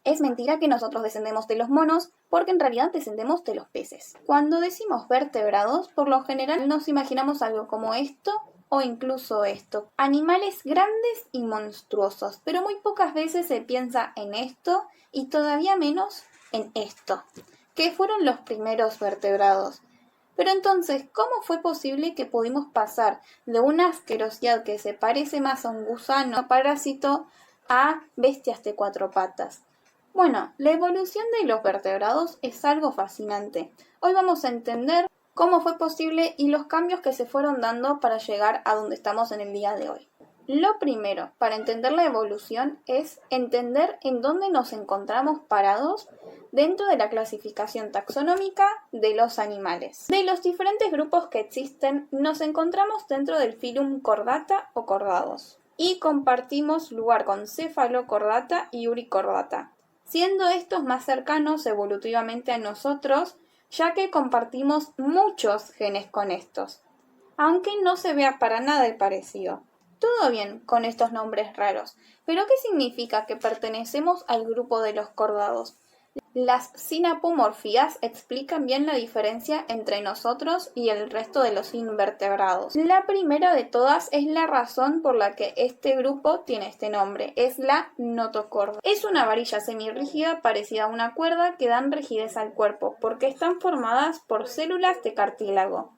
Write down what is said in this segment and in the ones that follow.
Es mentira que nosotros descendemos de los monos, porque en realidad descendemos de los peces. Cuando decimos vertebrados, por lo general nos imaginamos algo como esto o incluso esto. Animales grandes y monstruosos, pero muy pocas veces se piensa en esto y todavía menos en esto, que fueron los primeros vertebrados. Pero entonces, ¿cómo fue posible que pudimos pasar de una asquerosidad que se parece más a un gusano parásito a bestias de cuatro patas? Bueno, la evolución de los vertebrados es algo fascinante. Hoy vamos a entender cómo fue posible y los cambios que se fueron dando para llegar a donde estamos en el día de hoy. Lo primero, para entender la evolución, es entender en dónde nos encontramos parados dentro de la clasificación taxonómica de los animales. De los diferentes grupos que existen, nos encontramos dentro del filum Chordata o cordados y compartimos lugar con Cephalochordata y Urichordata, siendo estos más cercanos evolutivamente a nosotros, ya que compartimos muchos genes con estos, aunque no se vea para nada el parecido. Todo bien con estos nombres raros, pero ¿qué significa que pertenecemos al grupo de los cordados? Las sinapomorfías explican bien la diferencia entre nosotros y el resto de los invertebrados. La primera de todas es la razón por la que este grupo tiene este nombre, es la notocorda. Es una varilla semirrígida parecida a una cuerda que dan rigidez al cuerpo, porque están formadas por células de cartílago.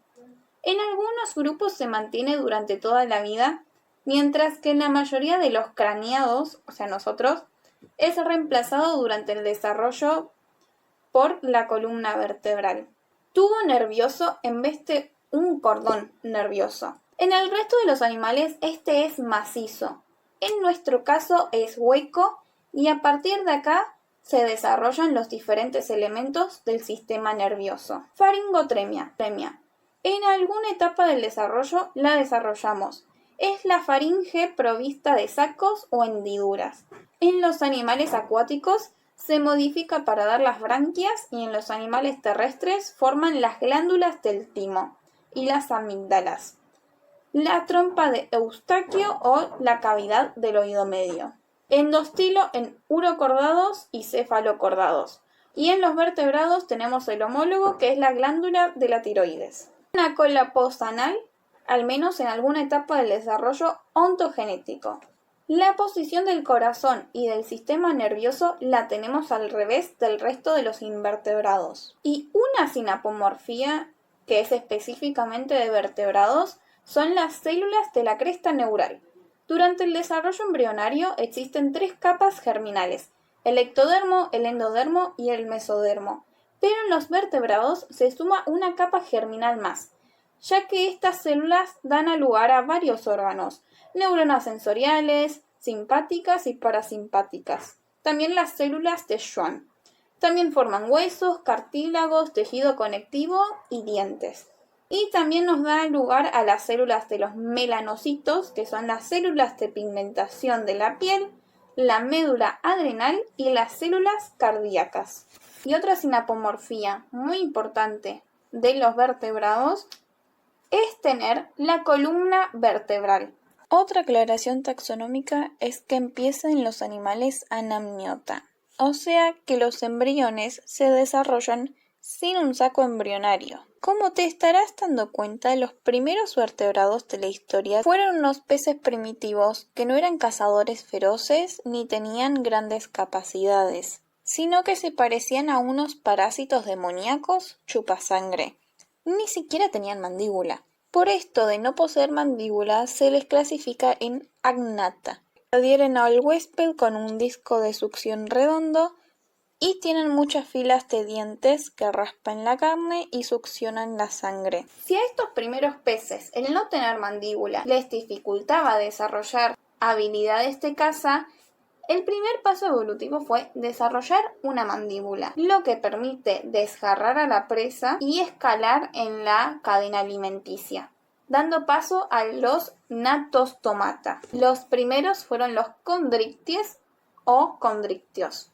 En algunos grupos se mantiene durante toda la vida, mientras que en la mayoría de los craneados, o sea nosotros, es reemplazado durante el desarrollo por la columna vertebral. Tubo nervioso en vez de un cordón nervioso. En el resto de los animales este es macizo. En nuestro caso es hueco y a partir de acá se desarrollan los diferentes elementos del sistema nervioso. Faringotremia. En alguna etapa del desarrollo la desarrollamos. Es la faringe provista de sacos o hendiduras. En los animales acuáticos se modifica para dar las branquias y en los animales terrestres forman las glándulas del timo y las amígdalas, la trompa de Eustaquio o la cavidad del oído medio. Endostilo en urocordados y cefalocordados. Y en los vertebrados tenemos el homólogo que es la glándula de la tiroides. Una cola postanal, al menos en alguna etapa del desarrollo ontogenético. La posición del corazón y del sistema nervioso la tenemos al revés del resto de los invertebrados. Y una sinapomorfía, que es específicamente de vertebrados, son las células de la cresta neural. Durante el desarrollo embrionario existen 3 capas germinales, el ectodermo, el endodermo y el mesodermo. Pero en los vertebrados se suma una capa germinal más, ya que estas células dan lugar a varios órganos, neuronas sensoriales, simpáticas y parasimpáticas. También las células de Schwann. También forman huesos, cartílagos, tejido conectivo y dientes. Y también nos da lugar a las células de los melanocitos, que son las células de pigmentación de la piel, la médula adrenal y las células cardíacas. Y otra sinapomorfía muy importante de los vertebrados es tener la columna vertebral. Otra aclaración taxonómica es que empieza en los animales anamniota, o sea que los embriones se desarrollan sin un saco embrionario. Como te estarás dando cuenta, los primeros vertebrados de la historia fueron unos peces primitivos que no eran cazadores feroces ni tenían grandes capacidades, sino que se parecían a unos parásitos demoníacos chupasangre. Ni siquiera tenían mandíbula. Por esto de no poseer mandíbula se les clasifica en agnata. Adhieren al huésped con un disco de succión redondo y tienen muchas filas de dientes que raspan la carne y succionan la sangre. Si a estos primeros peces el no tener mandíbula les dificultaba desarrollar habilidades de caza, el primer paso evolutivo fue desarrollar una mandíbula, lo que permite desgarrar a la presa y escalar en la cadena alimenticia, dando paso a los gnatostomata. Los primeros fueron los condricties o condrictios,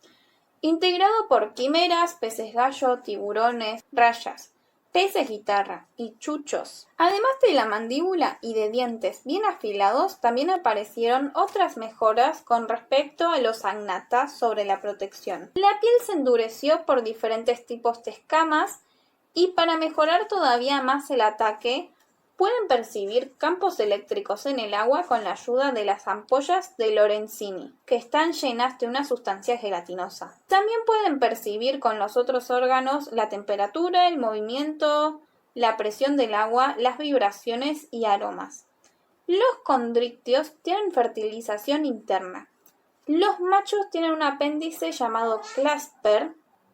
integrado por quimeras, peces gallo, tiburones, rayas. peces guitarra y chuchos. Además de la mandíbula y de dientes bien afilados, también aparecieron otras mejoras con respecto a los agnata sobre la protección. La piel se endureció por diferentes tipos de escamas y para mejorar todavía más el ataque, pueden percibir campos eléctricos en el agua con la ayuda de las ampollas de Lorenzini, que están llenas de una sustancia gelatinosa. También pueden percibir con los otros órganos la temperatura, el movimiento, la presión del agua, las vibraciones y aromas. Los condrictios tienen fertilización interna. Los machos tienen un apéndice llamado clasper,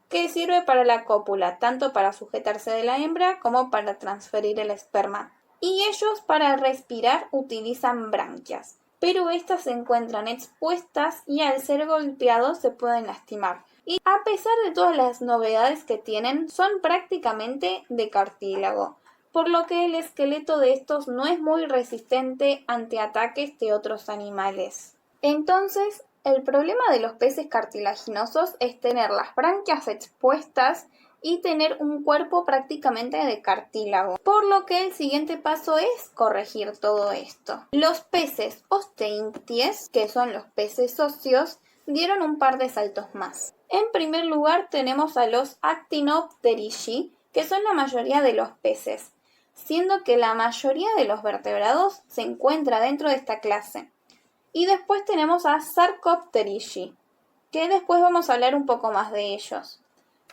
que sirve para la cópula, tanto para sujetarse de la hembra como para transferir el esperma. Y ellos para respirar utilizan branquias, pero estas se encuentran expuestas y al ser golpeados se pueden lastimar. Y a pesar de todas las novedades que tienen, son prácticamente de cartílago, por lo que el esqueleto de estos no es muy resistente ante ataques de otros animales. Entonces, el problema de los peces cartilaginosos es tener las branquias expuestas y tener un cuerpo prácticamente de cartílago, por lo que el siguiente paso es corregir todo esto. Los peces osteincties, que son los peces óseos, dieron un par de saltos más. En primer lugar tenemos a los Actinopteridae, que son la mayoría de los peces, siendo que la mayoría de los vertebrados se encuentra dentro de esta clase. Y después tenemos a Sarcopteridae, que después vamos a hablar un poco más de ellos.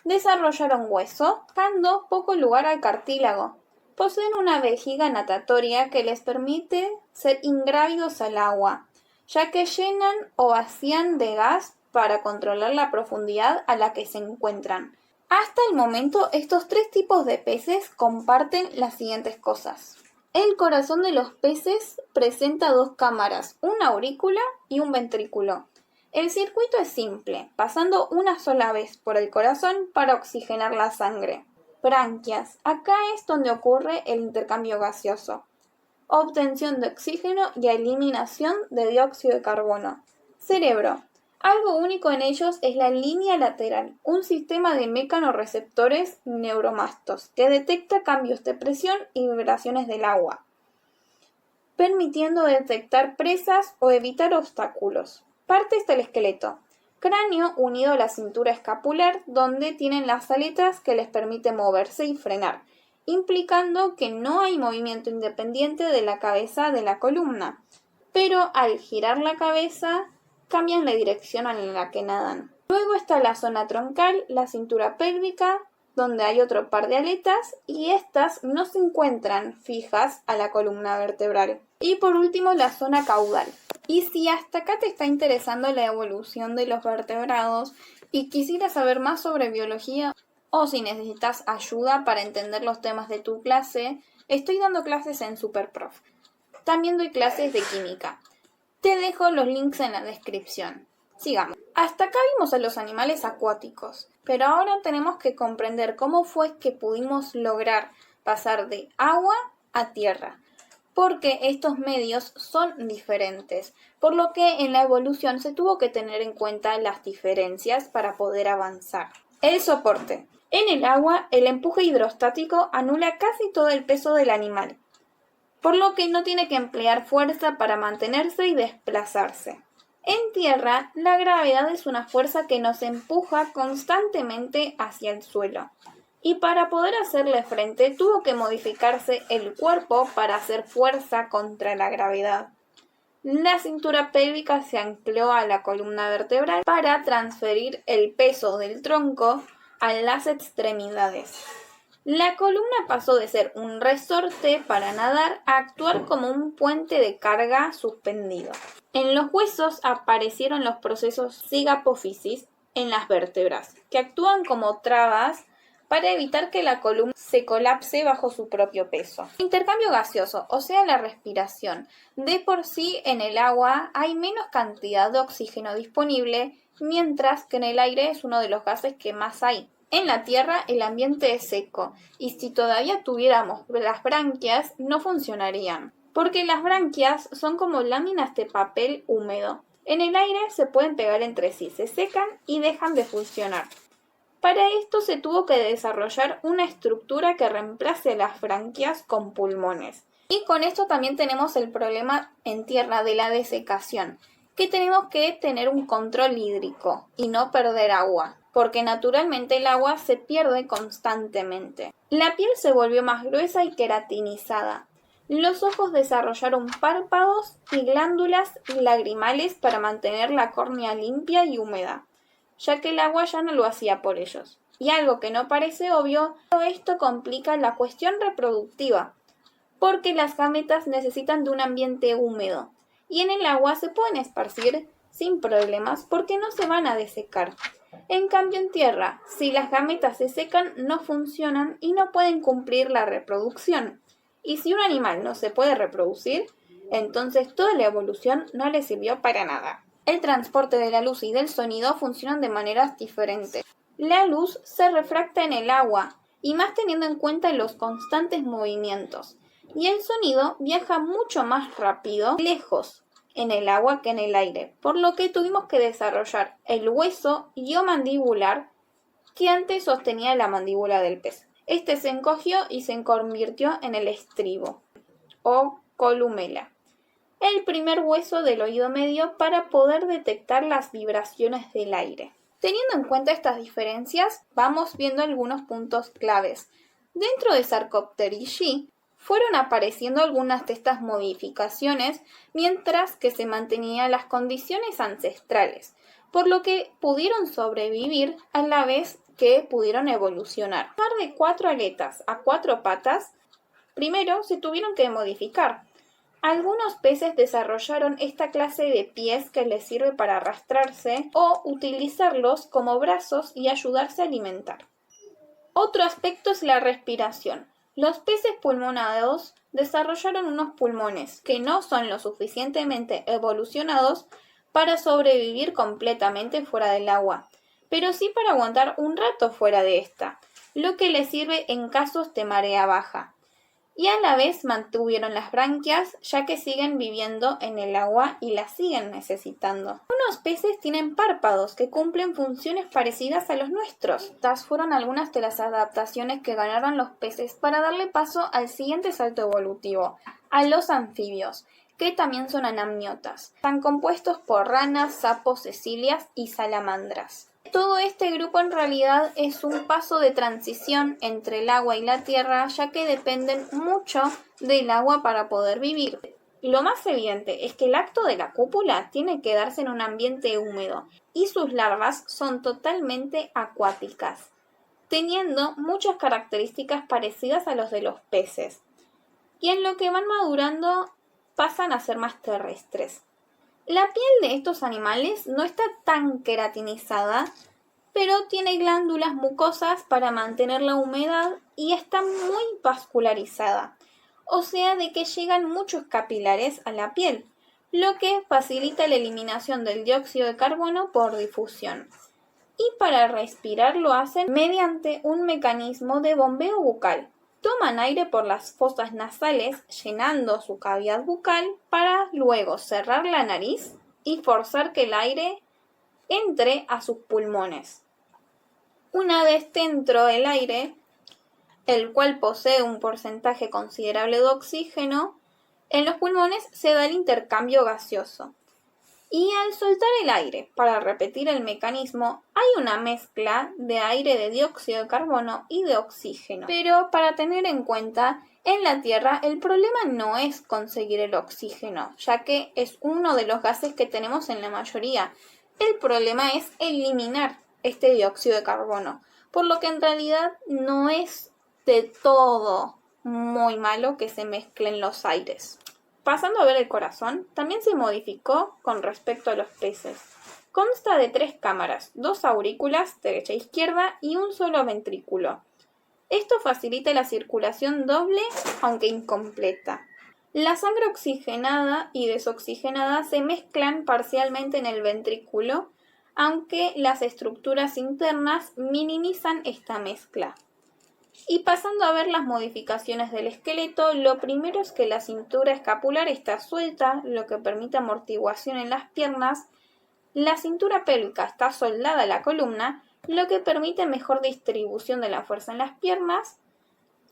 Desarrollaron hueso, dando poco lugar al cartílago. Poseen una vejiga natatoria que les permite ser ingrávidos al agua, ya que llenan o vacían de gas para controlar la profundidad a la que se encuentran. Hasta el momento, estos tres tipos de peces comparten las siguientes cosas. El corazón de los peces presenta dos cámaras, una aurícula y un ventrículo. El circuito es simple, pasando una sola vez por el corazón para oxigenar la sangre. Branquias. Acá es donde ocurre el intercambio gaseoso. Obtención de oxígeno y eliminación de dióxido de carbono. Cerebro. Algo único en ellos es la línea lateral, un sistema de mecanorreceptores neuromastos que detecta cambios de presión y vibraciones del agua, permitiendo detectar presas o evitar obstáculos. Partes del esqueleto. Cráneo unido a la cintura escapular, donde tienen las aletas que les permiten moverse y frenar, implicando que no hay movimiento independiente de la cabeza de la columna, pero al girar la cabeza cambian la dirección en la que nadan. Luego está la zona troncal, la cintura pélvica, donde hay otro par de aletas y estas no se encuentran fijas a la columna vertebral. Y por último la zona caudal. Y si hasta acá te está interesando la evolución de los vertebrados y quisieras saber más sobre biología o si necesitas ayuda para entender los temas de tu clase, estoy dando clases en SuperProf. También doy clases de química. Te dejo los links en la descripción. Sigamos. Hasta acá vimos a los animales acuáticos, pero ahora tenemos que comprender cómo fue que pudimos lograr pasar de agua a tierra, porque estos medios son diferentes, por lo que en la evolución se tuvo que tener en cuenta las diferencias para poder avanzar. El soporte. En el agua, el empuje hidrostático anula casi todo el peso del animal, por lo que no tiene que emplear fuerza para mantenerse y desplazarse. En tierra, la gravedad es una fuerza que nos empuja constantemente hacia el suelo. Y para poder hacerle frente, tuvo que modificarse el cuerpo para hacer fuerza contra la gravedad. La cintura pélvica se ancló a la columna vertebral para transferir el peso del tronco a las extremidades. La columna pasó de ser un resorte para nadar a actuar como un puente de carga suspendido. En los huesos aparecieron los procesos sigapófisis en las vértebras, que actúan como trabas para evitar que la columna se colapse bajo su propio peso. Intercambio gaseoso, o sea, la respiración. De por sí, en el agua hay menos cantidad de oxígeno disponible, mientras que en el aire es uno de los gases que más hay. En la Tierra el ambiente es seco, y si todavía tuviéramos las branquias, no funcionarían, porque las branquias son como láminas de papel húmedo. En el aire se pueden pegar entre sí, se secan y dejan de funcionar. Para esto se tuvo que desarrollar una estructura que reemplace las branquias con pulmones. Y con esto también tenemos el problema en tierra de la desecación, que tenemos que tener un control hídrico y no perder agua, porque naturalmente el agua se pierde constantemente. La piel se volvió más gruesa y queratinizada. Los ojos desarrollaron párpados y glándulas lagrimales para mantener la córnea limpia y húmeda, ya que el agua ya no lo hacía por ellos. Y algo que no parece obvio, todo esto complica la cuestión reproductiva, porque las gametas necesitan de un ambiente húmedo, y en el agua se pueden esparcir sin problemas porque no se van a desecar. En cambio en tierra, si las gametas se secan, no funcionan y no pueden cumplir la reproducción. Y si un animal no se puede reproducir, entonces toda la evolución no le sirvió para nada. El transporte de la luz y del sonido funcionan de maneras diferentes. La luz se refracta en el agua, y más teniendo en cuenta los constantes movimientos. Y el sonido viaja mucho más rápido, lejos, en el agua que en el aire, por lo que tuvimos que desarrollar el hueso iomandibular que antes sostenía la mandíbula del pez. Este se encogió y se convirtió en el estribo, o columela, el primer hueso del oído medio para poder detectar las vibraciones del aire. Teniendo en cuenta estas diferencias, vamos viendo algunos puntos claves. Dentro de Sarcopterygia fueron apareciendo algunas de estas modificaciones mientras que se mantenían las condiciones ancestrales, por lo que pudieron sobrevivir a la vez que pudieron evolucionar. Pasar de 4 aletas a 4 patas, primero se tuvieron que modificar. Algunos peces desarrollaron esta clase de pies que les sirve para arrastrarse o utilizarlos como brazos y ayudarse a alimentar. Otro aspecto es la respiración. Los peces pulmonados desarrollaron unos pulmones que no son lo suficientemente evolucionados para sobrevivir completamente fuera del agua, pero sí para aguantar un rato fuera de esta, lo que les sirve en casos de marea baja. Y a la vez mantuvieron las branquias, ya que siguen viviendo en el agua y las siguen necesitando. Algunos peces tienen párpados que cumplen funciones parecidas a los nuestros. Estas fueron algunas de las adaptaciones que ganaron los peces para darle paso al siguiente salto evolutivo, a los anfibios, que también son anamniotas. Están compuestos por ranas, sapos, cecilias y salamandras. Todo este grupo en realidad es un paso de transición entre el agua y la tierra, ya que dependen mucho del agua para poder vivir. Lo más evidente es que el acto de la cópula tiene que darse en un ambiente húmedo y sus larvas son totalmente acuáticas, teniendo muchas características parecidas a los de los peces. Y en lo que van madurando pasan a ser más terrestres. La piel de estos animales no está tan queratinizada, pero tiene glándulas mucosas para mantener la humedad y está muy vascularizada, o sea de que llegan muchos capilares a la piel, lo que facilita la eliminación del dióxido de carbono por difusión. Y para respirar lo hacen mediante un mecanismo de bombeo bucal. Toman aire por las fosas nasales, llenando su cavidad bucal para luego cerrar la nariz y forzar que el aire entre a sus pulmones. Una vez dentro el aire, el cual posee un porcentaje considerable de oxígeno, en los pulmones se da el intercambio gaseoso. Y al soltar el aire para repetir el mecanismo, hay una mezcla de aire de dióxido de carbono y de oxígeno. Pero para tener en cuenta, en la Tierra el problema no es conseguir el oxígeno, ya que es uno de los gases que tenemos en la mayoría. El problema es eliminar este dióxido de carbono, por lo que en realidad no es de todo muy malo que se mezclen los aires. Pasando a ver el corazón, también se modificó con respecto a los peces. Consta de 3 cámaras, 2 aurículas, derecha e izquierda, y un solo ventrículo. Esto facilita la circulación doble, aunque incompleta. La sangre oxigenada y desoxigenada se mezclan parcialmente en el ventrículo, aunque las estructuras internas minimizan esta mezcla. Y pasando a ver las modificaciones del esqueleto, lo primero es que la cintura escapular está suelta, lo que permite amortiguación en las piernas. La cintura pélvica está soldada a la columna lo que permite mejor distribución de la fuerza en las piernas.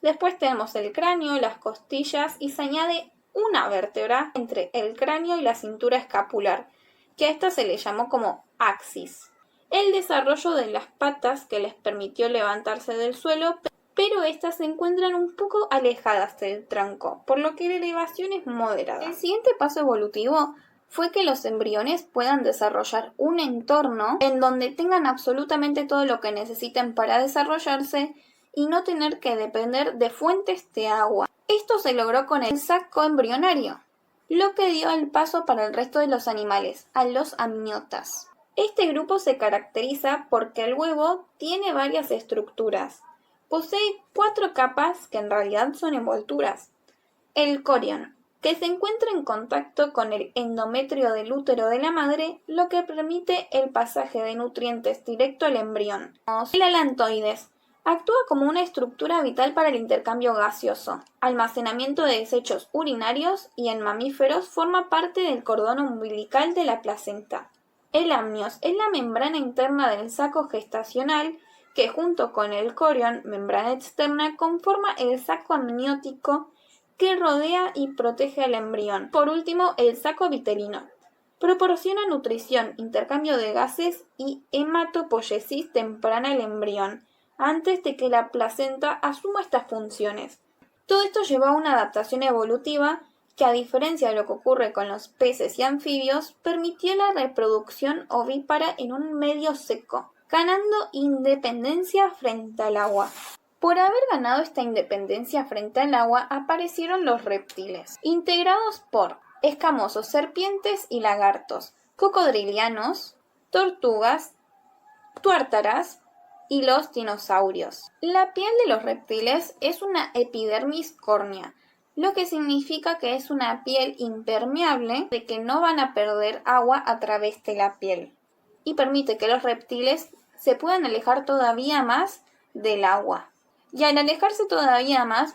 Después tenemos el cráneo, las costillas y se añade una vértebra entre el cráneo y la cintura escapular, que a esta se le llamó como axis. El desarrollo de las patas que les permitió levantarse del suelo, pero estas se encuentran un poco alejadas del tronco, por lo que la elevación es moderada. El siguiente paso evolutivo fue que los embriones puedan desarrollar un entorno en donde tengan absolutamente todo lo que necesiten para desarrollarse y no tener que depender de fuentes de agua. Esto se logró con el saco embrionario, lo que dio el paso para el resto de los animales, a los amniotas. Este grupo se caracteriza porque el huevo tiene varias estructuras. Posee 4 capas que en realidad son envolturas. El corion, que se encuentra en contacto con el endometrio del útero de la madre, lo que permite el pasaje de nutrientes directo al embrión. El alantoides actúa como una estructura vital para el intercambio gaseoso, almacenamiento de desechos urinarios y en mamíferos forma parte del cordón umbilical de la placenta. El amnios es la membrana interna del saco gestacional que junto con el corion, membrana externa, conforma el saco amniótico que rodea y protege al embrión. Por último, el saco vitelino. Proporciona nutrición, intercambio de gases y hematopoiesis temprana al embrión, antes de que la placenta asuma estas funciones. Todo esto llevó a una adaptación evolutiva que, a diferencia de lo que ocurre con los peces y anfibios, permitió la reproducción ovípara en un medio seco, ganando independencia frente al agua. Por haber ganado esta independencia frente al agua, aparecieron los reptiles, integrados por escamosos serpientes y lagartos, cocodrilianos, tortugas, tuártaras y los dinosaurios. La piel de los reptiles es una epidermis córnea, lo que significa que es una piel impermeable de que no van a perder agua a través de la piel y permite que los reptiles se puedan alejar todavía más del agua. Y al alejarse todavía más,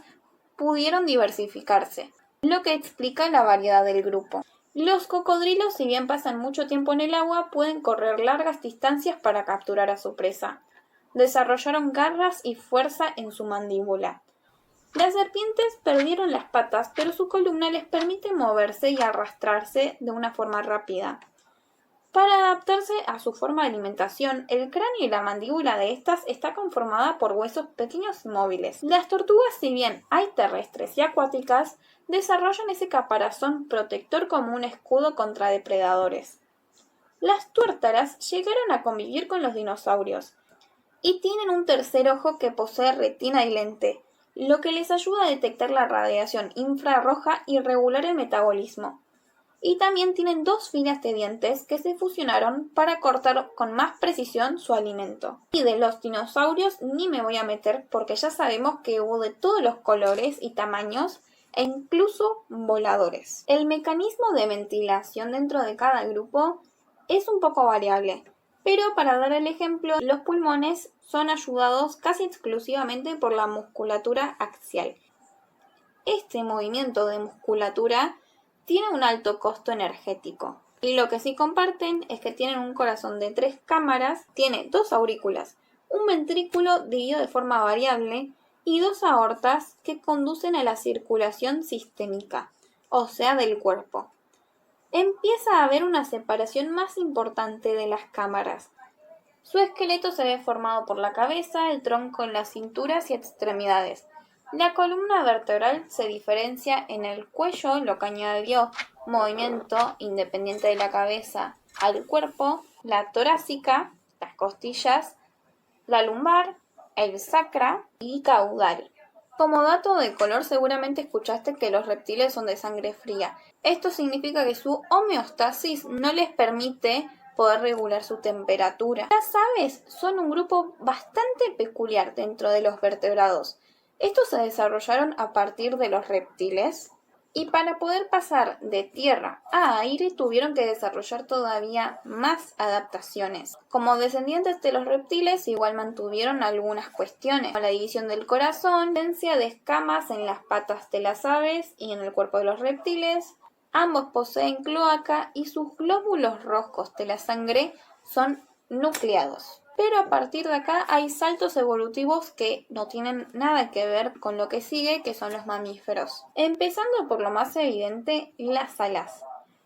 pudieron diversificarse, lo que explica la variedad del grupo. Los cocodrilos, si bien pasan mucho tiempo en el agua, pueden correr largas distancias para capturar a su presa. Desarrollaron garras y fuerza en su mandíbula. Las serpientes perdieron las patas, pero su columna les permite moverse y arrastrarse de una forma rápida. Para adaptarse a su forma de alimentación, el cráneo y la mandíbula de estas está conformada por huesos pequeños y móviles. Las tortugas, si bien hay terrestres y acuáticas, desarrollan ese caparazón protector como un escudo contra depredadores. Las tuártaras llegaron a convivir con los dinosaurios y tienen un tercer ojo que posee retina y lente, lo que les ayuda a detectar la radiación infrarroja y regular el metabolismo. Y también tienen 2 filas de dientes que se fusionaron para cortar con más precisión su alimento. Y de los dinosaurios ni me voy a meter porque ya sabemos que hubo de todos los colores y tamaños e incluso voladores. El mecanismo de ventilación dentro de cada grupo es un poco variable, pero para dar el ejemplo, los pulmones son ayudados casi exclusivamente por la musculatura axial. Este movimiento de musculatura tiene un alto costo energético. Y lo que sí comparten es que tienen un corazón de 3 cámaras, tiene 2 aurículas, un ventrículo dividido de forma variable y 2 aortas que conducen a la circulación sistémica, o sea, del cuerpo. Empieza a haber una separación más importante de las cámaras. Su esqueleto se ve formado por la cabeza, el tronco, las cinturas y extremidades. La columna vertebral se diferencia en el cuello, lo que añadió movimiento independiente de la cabeza al cuerpo, la torácica, las costillas, la lumbar, el sacra y caudal. Como dato de color, seguramente escuchaste que los reptiles son de sangre fría. Esto significa que su homeostasis no les permite poder regular su temperatura. Las aves son un grupo bastante peculiar dentro de los vertebrados. Estos se desarrollaron a partir de los reptiles y para poder pasar de tierra a aire tuvieron que desarrollar todavía más adaptaciones. Como descendientes de los reptiles igual mantuvieron algunas cuestiones, como la división del corazón, presencia de escamas en las patas de las aves y en el cuerpo de los reptiles. Ambos poseen cloaca y sus glóbulos rojos de la sangre son nucleados. Pero a partir de acá hay saltos evolutivos que no tienen nada que ver con lo que sigue, que son los mamíferos. Empezando por lo más evidente, las alas.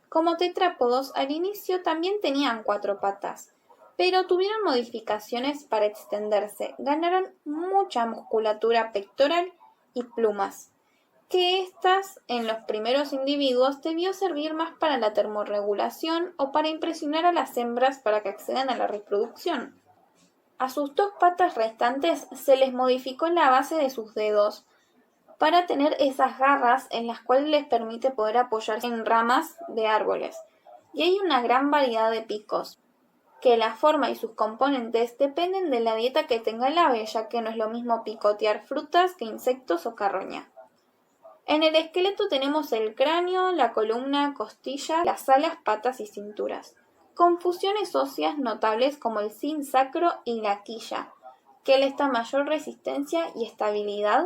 Como tetrápodos, al inicio también tenían 4 patas, pero tuvieron modificaciones para extenderse. Ganaron mucha musculatura pectoral y plumas, que estas en los primeros individuos debió servir más para la termorregulación o para impresionar a las hembras para que accedan a la reproducción. A sus 2 patas restantes se les modificó la base de sus dedos para tener esas garras en las cuales les permite poder apoyarse en ramas de árboles. Y hay una gran variedad de picos, que la forma y sus componentes dependen de la dieta que tenga el ave, ya que no es lo mismo picotear frutas que insectos o carroña. En el esqueleto tenemos el cráneo, la columna, costilla, las alas, patas y cinturas, con fusiones óseas notables como el zinc sacro y la quilla, que les da mayor resistencia y estabilidad,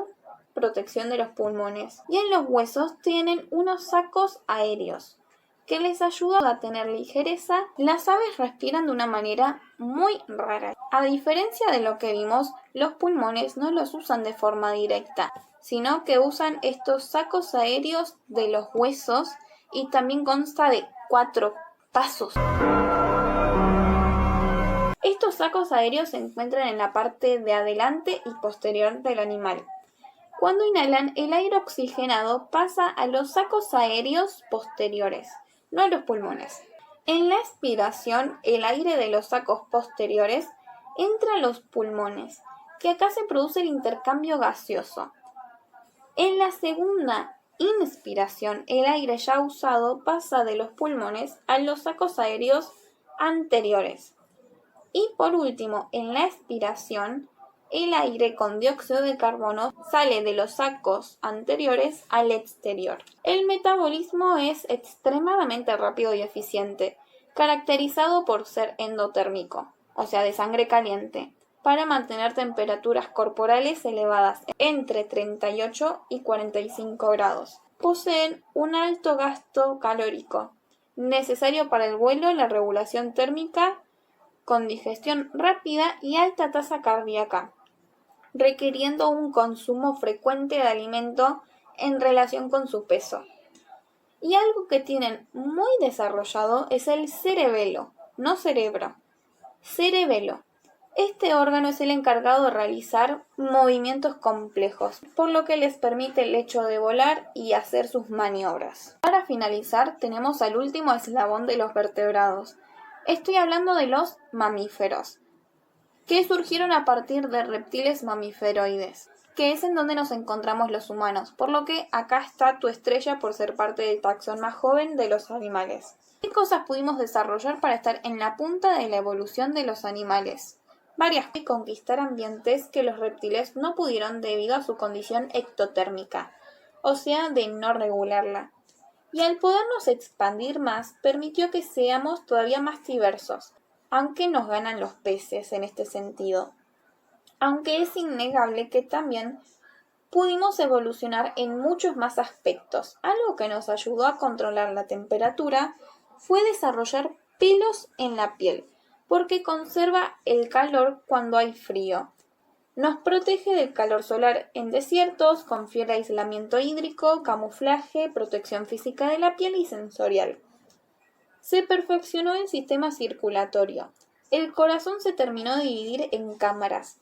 protección de los pulmones. Y en los huesos tienen unos sacos aéreos, que les ayuda a tener ligereza. Las aves respiran de una manera muy rara. A diferencia de lo que vimos, los pulmones no los usan de forma directa, sino que usan estos sacos aéreos de los huesos y también consta de 4 pasos. Estos sacos aéreos se encuentran en la parte de adelante y posterior del animal. Cuando inhalan, el aire oxigenado pasa a los sacos aéreos posteriores, no a los pulmones. En la expiración, el aire de los sacos posteriores entra a los pulmones, que acá se produce el intercambio gaseoso. En la segunda inspiración, el aire ya usado pasa de los pulmones a los sacos aéreos anteriores. Y por último, en la expiración, el aire con dióxido de carbono sale de los sacos anteriores al exterior. El metabolismo es extremadamente rápido y eficiente, caracterizado por ser endotérmico, o sea, de sangre caliente, para mantener temperaturas corporales elevadas entre 38 y 45 grados. Poseen un alto gasto calórico, necesario para el vuelo, la regulación térmica, con digestión rápida y alta tasa cardíaca, requiriendo un consumo frecuente de alimento en relación con su peso. Y algo que tienen muy desarrollado es el cerebelo, no cerebro, cerebelo. Este órgano es el encargado de realizar movimientos complejos, por lo que les permite el hecho de volar y hacer sus maniobras. Para finalizar, tenemos al último eslabón de los vertebrados. Estoy hablando de los mamíferos, que surgieron a partir de reptiles mamíferoides, que es en donde nos encontramos los humanos, por lo que acá está tu estrella por ser parte del taxón más joven de los animales. ¿Qué cosas pudimos desarrollar para estar en la punta de la evolución de los animales? Varias. Conquistar ambientes que los reptiles no pudieron debido a su condición ectotérmica, o sea, de no regularla. Y al podernos expandir más, permitió que seamos todavía más diversos, aunque nos ganan los peces en este sentido. Aunque es innegable que también pudimos evolucionar en muchos más aspectos. Algo que nos ayudó a controlar la temperatura fue desarrollar pelos en la piel, porque conserva el calor cuando hay frío. Nos protege del calor solar en desiertos, confiere aislamiento hídrico, camuflaje, protección física de la piel y sensorial. Se perfeccionó el sistema circulatorio. El corazón se terminó de dividir en cámaras,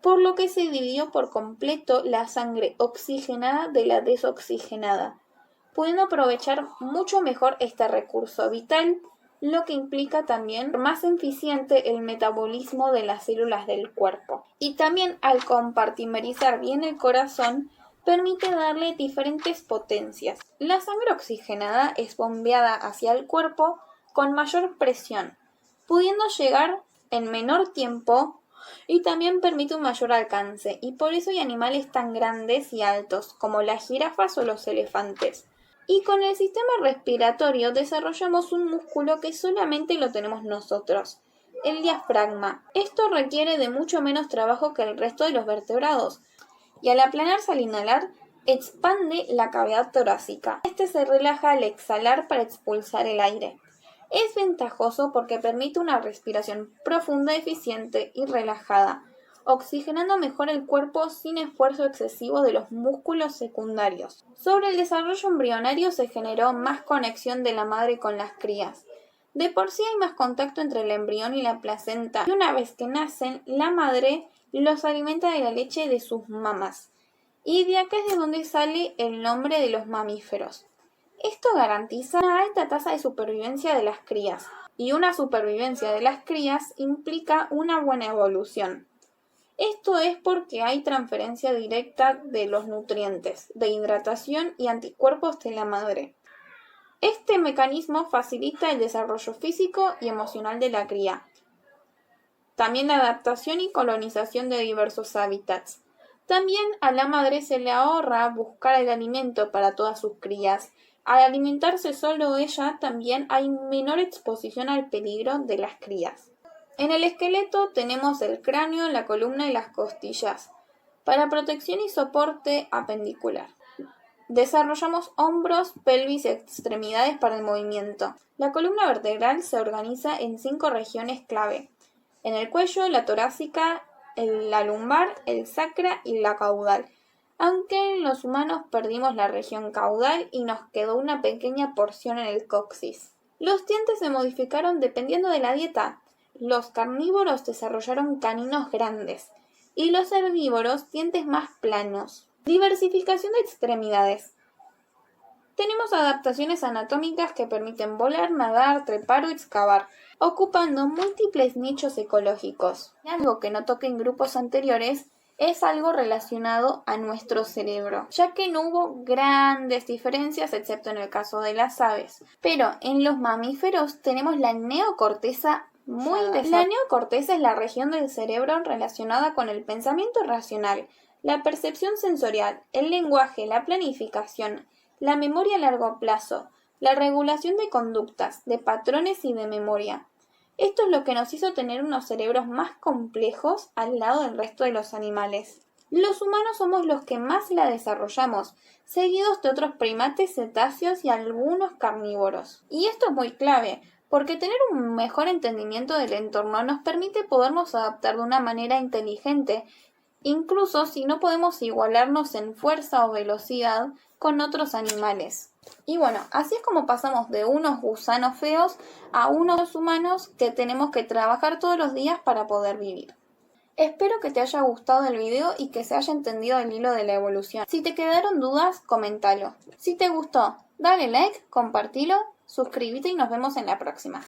por lo que se dividió por completo la sangre oxigenada de la desoxigenada, pudiendo aprovechar mucho mejor este recurso vital, lo que implica también más eficiente el metabolismo de las células del cuerpo. Y también al compartimentar bien el corazón, permite darle diferentes potencias. La sangre oxigenada es bombeada hacia el cuerpo con mayor presión, pudiendo llegar en menor tiempo y también permite un mayor alcance, y por eso hay animales tan grandes y altos como las jirafas o los elefantes. Y con el sistema respiratorio desarrollamos un músculo que solamente lo tenemos nosotros, el diafragma. Esto requiere de mucho menos trabajo que el resto de los vertebrados, y al aplanarse al inhalar, expande la cavidad torácica. Este se relaja al exhalar para expulsar el aire. Es ventajoso porque permite una respiración profunda, eficiente y relajada, oxigenando mejor el cuerpo sin esfuerzo excesivo de los músculos secundarios. Sobre el desarrollo embrionario se generó más conexión de la madre con las crías. De por sí hay más contacto entre el embrión y la placenta, y una vez que nacen, la madre los alimenta de la leche de sus mamas. Y de acá es de donde sale el nombre de los mamíferos. Esto garantiza una alta tasa de supervivencia de las crías, y una supervivencia de las crías implica una buena evolución. Esto es porque hay transferencia directa de los nutrientes, de hidratación y anticuerpos de la madre. Este mecanismo facilita el desarrollo físico y emocional de la cría. También la adaptación y colonización de diversos hábitats. También a la madre se le ahorra buscar el alimento para todas sus crías. Al alimentarse solo ella, también hay menor exposición al peligro de las crías. En el esqueleto tenemos el cráneo, la columna y las costillas, para protección y soporte apendicular. Desarrollamos hombros, pelvis y extremidades para el movimiento. La columna vertebral se organiza en 5 regiones clave: en el cuello, la torácica, la lumbar, el sacra y la caudal. Aunque en los humanos perdimos la región caudal y nos quedó una pequeña porción en el coxis. Los dientes se modificaron dependiendo de la dieta. Los carnívoros desarrollaron caninos grandes y los herbívoros dientes más planos. Diversificación de extremidades. Tenemos adaptaciones anatómicas que permiten volar, nadar, trepar o excavar, ocupando múltiples nichos ecológicos. Algo que no toqué en grupos anteriores es algo relacionado a nuestro cerebro, ya que no hubo grandes diferencias excepto en el caso de las aves. Pero en los mamíferos tenemos la neocorteza muy desarrollada. La neocorteza es la región del cerebro relacionada con el pensamiento racional, la percepción sensorial, el lenguaje, la planificación, la memoria a largo plazo, la regulación de conductas, de patrones y de memoria. Esto es lo que nos hizo tener unos cerebros más complejos al lado del resto de los animales. Los humanos somos los que más la desarrollamos, seguidos de otros primates, cetáceos y algunos carnívoros. Y esto es muy clave, porque tener un mejor entendimiento del entorno nos permite podernos adaptar de una manera inteligente, incluso si no podemos igualarnos en fuerza o velocidad con otros animales. Y bueno, así es como pasamos de unos gusanos feos a unos humanos que tenemos que trabajar todos los días para poder vivir. Espero que te haya gustado el video y que se haya entendido el hilo de la evolución. Si te quedaron dudas, coméntalo. Si te gustó, dale like, compartilo, suscríbete y nos vemos en la próxima.